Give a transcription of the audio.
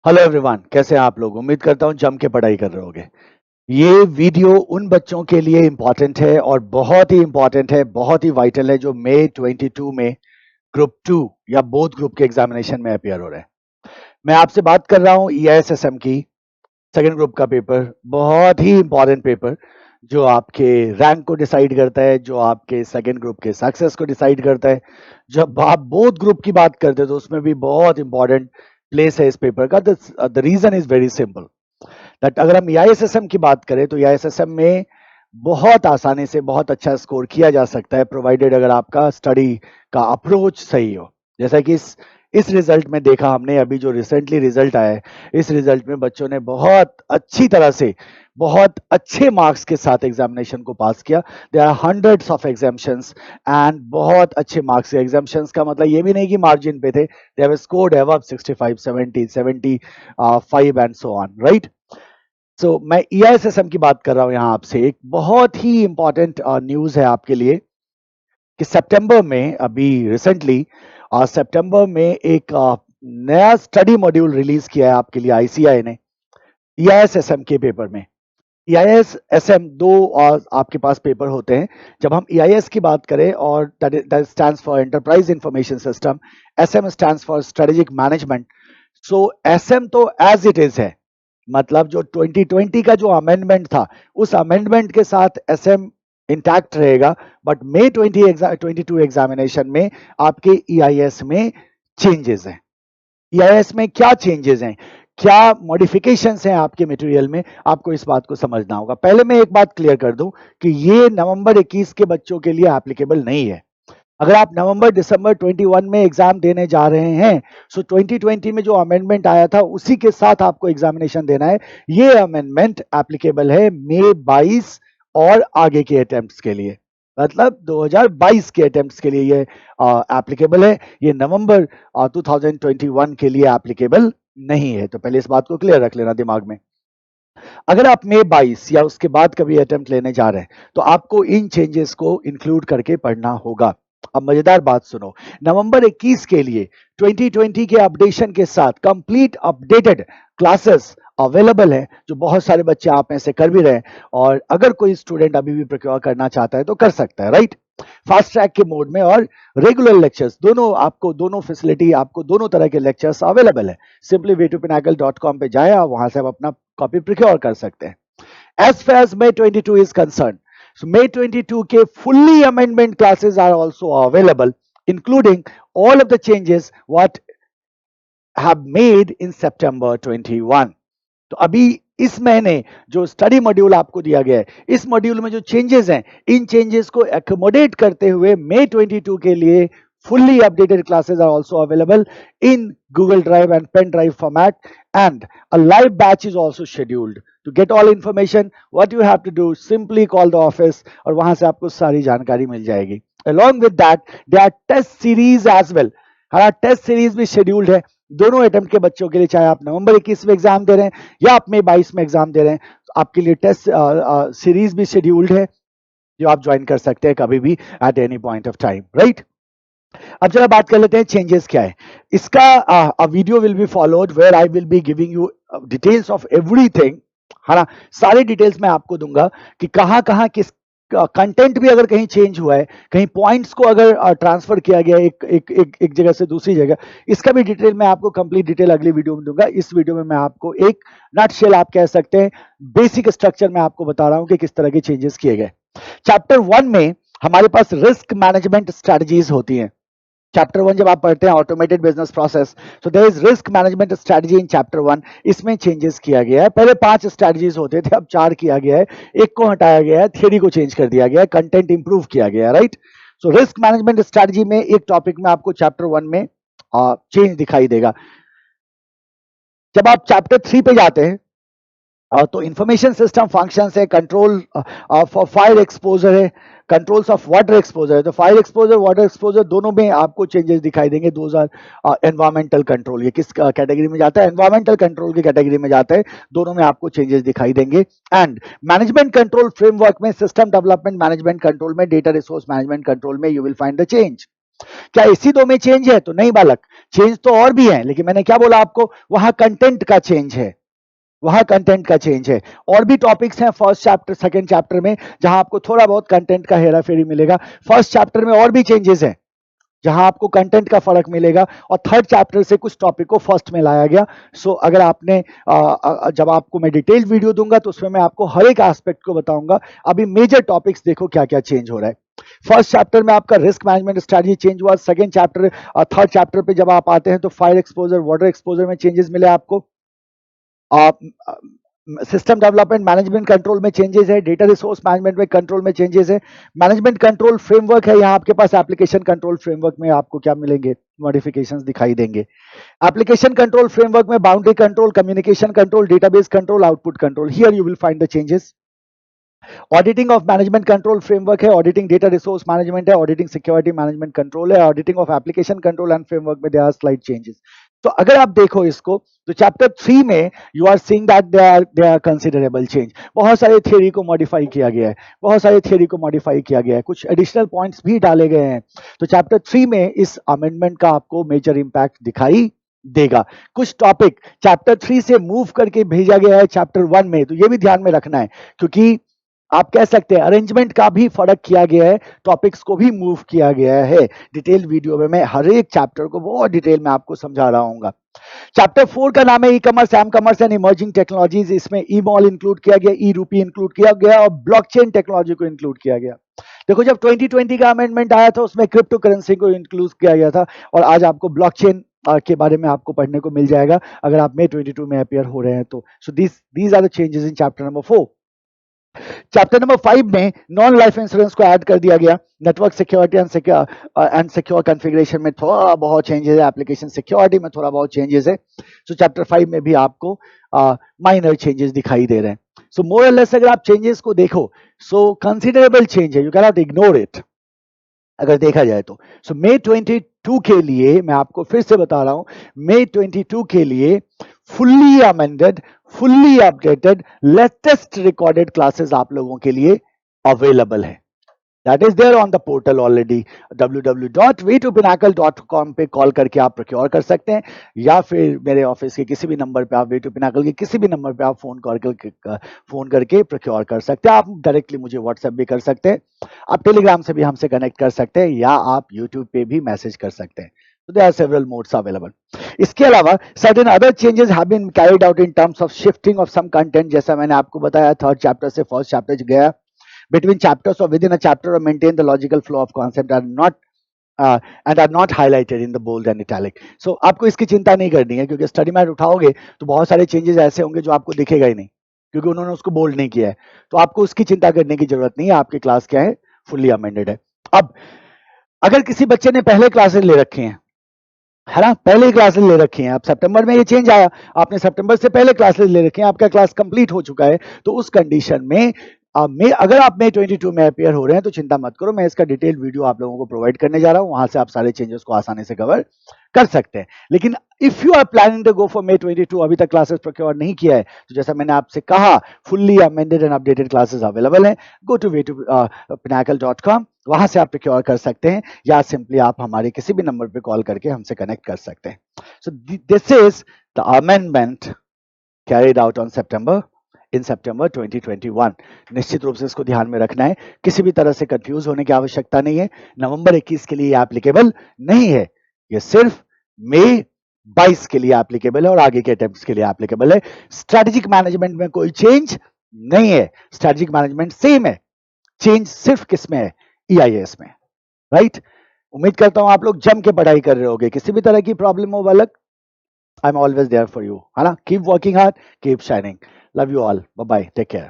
Hello everyone, कैसे हैं आप लोग। उम्मीद करता हूं जम के पढ़ाई कर रहे होगे। ये वीडियो उन बच्चों के लिए इंपॉर्टेंट है और बहुत ही इंपॉर्टेंट है, बहुत ही वाइटल है, जो मई 22 में ग्रुप 2 या बोथ ग्रुप के एग्जामिनेशन में अपियर हो रहे हैं। मैं आपसे बात कर रहा हूं EISSM की सेकेंड ग्रुप का पेपर। बहुत ही इंपॉर्टेंट पेपर जो आपके रैंक को डिसाइड करता है, जो आपके सेकेंड ग्रुप के सक्सेस को डिसाइड करता है। जब आप बोथ ग्रुप की बात करते हैं तो उसमें भी बहुत इंपॉर्टेंट प्लेस है इस पेपर का। The reason is very simple that अगर हम EISSM की बात करें तो EISSM में बहुत आसानी से बहुत अच्छा स्कोर किया जा सकता है, प्रोवाइडेड अगर आपका स्टडी का अप्रोच सही हो। जैसा कि इस रिजल्ट में देखा हमने, अभी जो रिसेंटली रिजल्ट आया है, इस रिजल्ट में बच्चों ने बहुत अच्छी तरह से बहुत अच्छे मार्क्स के साथ एग्जामिनेशन को पास किया। There are hundreds of examinations and बहुत अच्छे मार्क्स। एग्जाम्शंस का मतलब ये भी नहीं कि मार्जिन पे थे, they have scored above 65, 70, 75 and so on, right. So मैं EISSM की बात कर रहा हूं यहां आपसे। एक बहुत ही इंपॉर्टेंट न्यूज है आपके लिए कि सितंबर में, अभी रिसेंटली सितंबर में एक नया स्टडी मॉड्यूल रिलीज किया है आपके लिए ICI ने EISSM के पेपर में। EISSM दो आपके पास पेपर होते हैं। जब हम EIS की बात करें, और that stands for enterprise information system, SM stands for strategic management. So SM तो एज इट इज है, मतलब जो 2020 का जो अमेंडमेंट था उस अमेंडमेंट के साथ SM इंटैक्ट रहेगा। बट मई 22 एग्जामिनेशन में आपके EIS में चेंजेस हैं। EIS में क्या चेंजेस हैं, क्या मॉडिफिकेशंस हैं आपके मटेरियल में, आपको इस बात को समझना होगा। पहले मैं एक बात क्लियर कर दूं कि ये नवंबर 21 के बच्चों के लिए एप्लीकेबल नहीं है। अगर आप नवंबर दिसंबर 21 में एग्जाम देने जा रहे हैं, सो 2020 में जो अमेंडमेंट आया था उसी के साथ आपको एग्जामिनेशन देना है। ये अमेंडमेंट एप्लीकेबल है मई 22 और आगे के अटेम्प्ट्स के लिए, मतलब 2022 के अटेम्प्ट्स के लिए ये एप्लीकेबल है। ये नवंबर 2021 के लिए एप्लीकेबल नहीं है। तो पहले इस बात को क्लियर रख लेना दिमाग में। अगर आप मई 22 या उसके बाद कभी अटेम्प्ट लेने जा रहे हैं तो आपको इन चेंजेस को इंक्लूड करके पढ़ना होगा। अब मजेदार बात सुनो, नवंबर 21 के लिए 2020 के अपडेशन के साथ कंप्लीट अपडेटेड क्लासेस अवेलेबल है, जो बहुत सारे बच्चे आप में से कर भी रहे हैं। और अगर कोई स्टूडेंट अभी भी प्रोक्योर करना चाहता है तो कर सकता है, राइट। फास्ट ट्रैक के मोड में और रेगुलर लेक्चर्स दोनों, आपको दोनों फैसिलिटी, आपको दोनों तरह के लेक्चर्स अवेलेबल है। सिंपली way2pinnacle.com पे जाए, वहां से आप अपना कॉपी प्रिक्योर कर सकते हैं। As far as May 22 is concerned, so May 22 के fully amendment classes are also available, including all of the changes what have made in September 21. तो अभी इस महीने जो स्टडी मॉड्यूल आपको दिया गया है, इस मॉड्यूल में जो चेंजेस हैं, इन चेंजेस को एकोमोडेट करते हुए May 22 के लिए fully updated classes are also available in Google Drive and pen drive format, and a live batch is also scheduled. To get all information, what you have to do, simply call the office और वहां से आपको सारी जानकारी मिल जाएगी। Along with that, there are test series as well. हमारा test series भी scheduled है दोनों अटेम्प्ट के बच्चों के लिए, चाहे आप नवंबर 21 में एग्जाम दे रहे हैं या आप मई 22 में एग्जाम दे रहे हैं, तो आपके लिए टेस्ट सीरीज भी शेड्यूल्ड है, जो आप ज्वाइन कर सकते हैं कभी भी at any point of time, right. अब चलो बात कर लेते हैं चेंजेस क्या है इसका। Video will be followed where I will be giving you details of everything, है ना। सारी डिटेल्स मैं आपको दूंगा कि कहां कहां किस कंटेंट भी अगर कहीं चेंज हुआ है, कहीं पॉइंट्स को अगर ट्रांसफर किया गया है एक जगह से दूसरी जगह, इसका भी डिटेल मैं आपको कंप्लीट डिटेल अगली वीडियो में दूंगा। इस वीडियो में मैं आपको एक नटशेल आप कह सकते हैं, बेसिक स्ट्रक्चर में आपको बता रहा हूं कि किस तरह के चेंजेस किए गए। चैप्टर 1 में हमारे पास रिस्क मैनेजमेंट स्ट्रेटजीज होती हैं। चैप्टर 1 जब आप पढ़ते हैं ऑटोमेटेड बिजनेस प्रोसेस, तो there is risk management strategy in chapter 1। इसमें चेंजेस किया गया है। पहले 5 स्ट्रेटजीज होते थे, अब 4 किया गया है। एक को हटाया गया है, थ्योरी को चेंज कर दिया गया है, कंटेंट इंप्रूव किया गया है, right. So risk management strategy में एक टॉपिक में आपको चैप्टर 1 में चेंज दिखाई देगा। जब आप चैप्टर 3 पे जाते हैं तो इंफॉर्मेशन सिस्टम फंक्शंस है, कंट्रोल फॉर फायर एक्सपोजर है, कंट्रोल्स ऑफ वाटर एक्सपोजर है। तो फायर एक्सपोजर, वाटर एक्सपोजर दोनों में आपको चेंजेस दिखाई देंगे। 2000 एनवायरमेंटल कंट्रोल, ये किस कैटेगरी में जाता है, एनवायरमेंटल कंट्रोल की कैटेगरी में जाता है। दोनों में आपको चेंजेस दिखाई देंगे। एंड मैनेजमेंट कंट्रोल फ्रेमवर्क में, सिस्टम डेवलपमेंट मैनेजमेंट कंट्रोल में, डेटा रिसोर्स मैनेजमेंट कंट्रोल में you will find the change. क्या इसी दो में चेंज है? तो नहीं बालक, चेंज तो और भी है, लेकिन मैंने क्या बोला आपको, वहां कंटेंट का चेंज है, वहां कंटेंट का चेंज है। और भी टॉपिक्स हैं फर्स्ट चैप्टर सेकंड चैप्टर में जहां आपको थोड़ा बहुत कंटेंट का हेरा फेरी मिलेगा। फर्स्ट चैप्टर में और भी चेंजेस हैं जहां आपको कंटेंट का फर्क मिलेगा, और थर्ड चैप्टर से कुछ टॉपिक को फर्स्ट में लाया गया। सो अगर आपने जब आपको मैं डिटेल वीडियो दूंगा तो उसमें मैं आपको हर एक एस्पेक्ट को बताऊंगा। अभी मेजर टॉपिक्स देखो क्या क्या चेंज हो रहा है। फर्स्ट चैप्टर में आपका रिस्क मैनेजमेंट स्ट्रेटजी चेंज हुआ। सेकंड चैप्टर थर्ड चैप्टर पे जब आप आते हैं तो फायर एक्सपोजर वाटर एक्सपोजर में चेंजेस मिले आपको। सिस्टम डेवलपमेंट मैनेजमेंट कंट्रोल में चेंजेस है। डेटा रिसोर्स मैनेजमेंट में कंट्रोल में चेंजेस है। मैनेजमेंट कंट्रोल फ्रेमवर्क है, यहाँ आपके पास एप्लीकेशन कंट्रोल फ्रेमवर्क में आपको क्या मिलेंगे, मॉडिफिकेशंस दिखाई देंगे। एप्लीकेशन कंट्रोल फ्रेमवर्क में boundary control, communication control, database control, output control, here you will find the changes. Auditing of management control framework है, ऑडिटिंग डेटा रिसोर्स मैनेजमेंट है, ऑडिटिंग सिक्योरिटी मैनेजमेंट कंट्रोल है, auditing of application control and framework में there are slight changes. तो अगर आप देखो इसको तो चैप्टर 3 में you are seeing that they are considerable change. बहुत सारे थ्योरी को मॉडिफाई किया गया है, बहुत सारे थ्योरी को मॉडिफाई किया गया है, कुछ एडिशनल पॉइंट्स भी डाले गए हैं। तो चैप्टर 3 में इस अमेंडमेंट का आपको मेजर इंपैक्ट दिखाई देगा। कुछ टॉपिक चैप्टर 3 से मूव करके भेजा गया है चैप्टर 1 में, तो ये भी ध्यान में रखना है, क्योंकि आप कह सकते हैं अरेंजमेंट का भी फर्क किया गया है, टॉपिक्स को भी मूव किया गया है। डिटेल वीडियो में मैं हर एक चैप्टर को बहुत डिटेल में आपको समझा रहा हूँ। चैप्टर 4 का नाम है e commerce, M commerce and emerging technologies. इसमें ई मॉल इंक्लूड किया गया, ई रूपी इंक्लूड किया गया और ब्लॉकचेन टेक्नोलॉजी को इंक्लूड किया गया। देखो जब 2020 का अमेंडमेंट आया था उसमें क्रिप्टो करेंसी को इंक्लूड किया गया था, और आज आपको ब्लॉकचेन के बारे में आपको पढ़ने को मिल जाएगा अगर आप May 22 में अपियर हो रहे हैं तो। So these are the changes in chapter number 4। Chapter number 5 में नॉन लाइफ इंश्योरेंस को ऐड कर दिया गया। Network security and secure configuration में थोड़ा बहुत चेंजेस है, एप्लीकेशन सिक्योरिटी में थोड़ा बहुत चेंजेस है। सो चैप्टर 5 में भी आपको माइनर चेंजेस दिखाई दे रहे हैं। सो मोर और लेस अगर आप चेंजेस को देखो, सो कंसिडरेबल चेंज है, you can not ignore it अगर देखा जाए तो। सो May 22 के लिए मैं आपको फिर से बता रहा हूं, May 22 के लिए fully amended, fully updated, latest recorded classes आप लोगों के लिए अवेलेबल है। That is there on the portal already. www.way2pinnacle.com पे कॉल करके आप प्रोक्योर कर सकते हैं, या फिर मेरे ऑफिस के किसी भी नंबर पे आप वे टू पिनाकल के किसी भी नंबर पे आप फोन करके प्रोक्योर कर सकते हैं। आप डायरेक्टली मुझे व्हाट्सएप भी कर सकते हैं, आप टेलीग्राम से भी हमसे कनेक्ट कर सकते हैं, या आप यूट्यूब पे भी मैसेज कर सकते हैं। So there are several modes available. इसके अलावा certain other changes have been carried out in terms of shifting of some content, जैसा मैंने आपको बताया थर्ड चैप्टर से फर्स्ट चैप्टर गया। Between chapters or within a chapter or maintain the logical flow of concept are not and are not highlighted in the bold and italic. So आपको इसकी चिंता नहीं करनी है, क्योंकि स्टडी मैट उठाओगे तो बहुत सारे चेंजेस ऐसे होंगे जो आपको दिखेगा ही नहीं, क्योंकि उन्होंने उसको बोल्ड नहीं किया है। तो आपको उसकी चिंता करने की जरूरत नहीं है, आपकी क्लास क्या है, फुल्ली अमेंडेड है। अब अगर किसी बच्चे ने पहले क्लासेस ले रखी हैं, है ना, पहले क्लासेस ले रखी हैं, अब सितंबर में ये चेंज आया, आपने सितंबर से पहले क्लासेस ले रखी हैं, आपका क्लास कंप्लीट हो चुका है, तो उस कंडीशन में अगर आप May 22 में अपियर हो रहे हैं तो चिंता मत करो, मैं इसका डिटेल वीडियो आप लोगों को प्रोवाइड करने जा रहा हूं, वहां से आप सारे चेंजेस को आसानी से कवर कर सकते हैं। लेकिन if you are planning to go for May 22, अभी तक क्लासेस प्रोक्योर नहीं किया है, तो जैसा मैंने आपसे कहा fully amended and updated classes available हैं। गो टू way2pinnacle.com, वहां से आप प्रोक्योर कर सकते हैं, या सिंपली आप हमारे किसी भी नंबर पे कॉल करके हमसे कनेक्ट कर सकते हैं। So this is the amendment carried out on September 2021। निश्चित रूप से इसको ध्यान में रखना है, किसी भी तरह से कंफ्यूज होने की आवश्यकता नहीं है। नवंबर 21 के लिए एप्लीकेबल नहीं है, ये सिर्फ May 22 के लिए एप्लीकेबल है और आगे के अटेम्प्ट्स के लिए एप्लीकेबल है। स्ट्रेटेजिक मैनेजमेंट में कोई चेंज नहीं है, स्ट्रेटेजिक मैनेजमेंट सेम है, चेंज सिर्फ किसमें है, EIS में, राइट। उम्मीद करता हूं आप लोग जम के पढ़ाई कर रहे होगे, किसी भी तरह की प्रॉब्लम हो बालक, I am always there for you, है ना। Keep working hard, keep shining. Love you all, bye bye, take care.